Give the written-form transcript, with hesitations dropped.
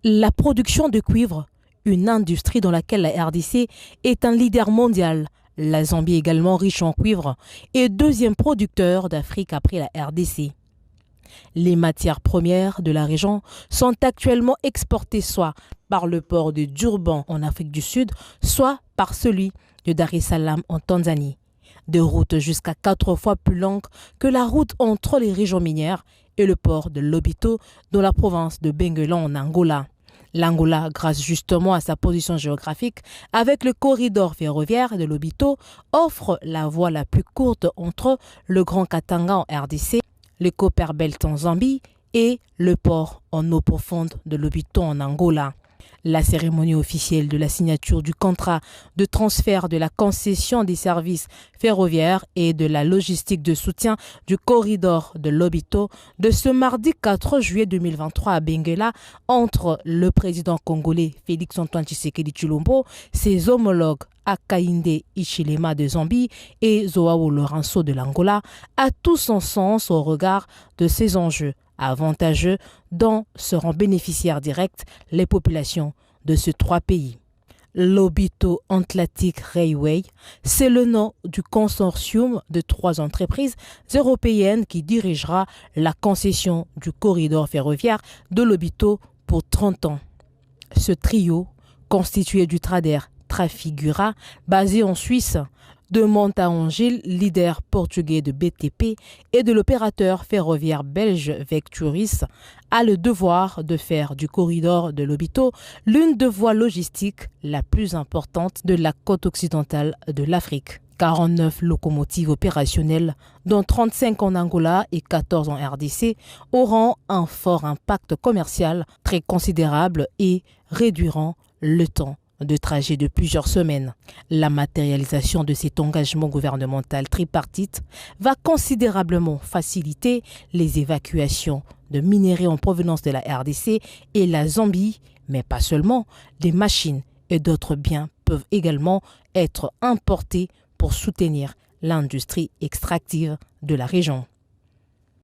La production de cuivre, une industrie dans laquelle la RDC est un leader mondial. La Zambie, également riche en cuivre, est deuxième producteur d'Afrique après la RDC. Les matières premières de la région sont actuellement exportées soit par le port de Durban en Afrique du Sud, soit par celui de Dar es Salaam en Tanzanie. Des routes jusqu'à 4 fois plus longues que la route entre les régions minières et le port de Lobito dans la province de Benguela en Angola. L'Angola, grâce justement à sa position géographique, avec le corridor ferroviaire de Lobito, offre la voie la plus courte entre le Grand Katanga en RDC, le Copperbelt en Zambie et le port en eau profonde de Lobito en Angola. La cérémonie officielle de la signature du contrat de transfert de la concession des services ferroviaires et de la logistique de soutien du corridor de Lobito de ce mardi 4 juillet 2023 à Benguela entre le président congolais Félix-Antoine Tshisekedi Tshilombo, ses homologues Hakainde Hichilema de Zambie et Joao Lourenço de l'Angola a tout son sens au regard de ces enjeux avantageux dont seront bénéficiaires directs les populations de ces trois pays. Lobito Atlantic Railway, c'est le nom du consortium de 3 entreprises européennes qui dirigera la concession du corridor ferroviaire de Lobito pour 30 ans. Ce trio, constitué du trader Trafigura, basé en Suisse, de Monta-Angil, leader portugais de BTP, et de l'opérateur ferroviaire belge Vecturis, a le devoir de faire du corridor de Lobito l'une des voies logistiques la plus importante de la côte occidentale de l'Afrique. 49 locomotives opérationnelles, dont 35 en Angola et 14 en RDC, auront un fort impact commercial très considérable et réduiront le temps de trajet de plusieurs semaines. La matérialisation de cet engagement gouvernemental tripartite va considérablement faciliter les évacuations de minerais en provenance de la RDC et la Zambie, mais pas seulement. Des machines et d'autres biens peuvent également être importés pour soutenir l'industrie extractive de la région.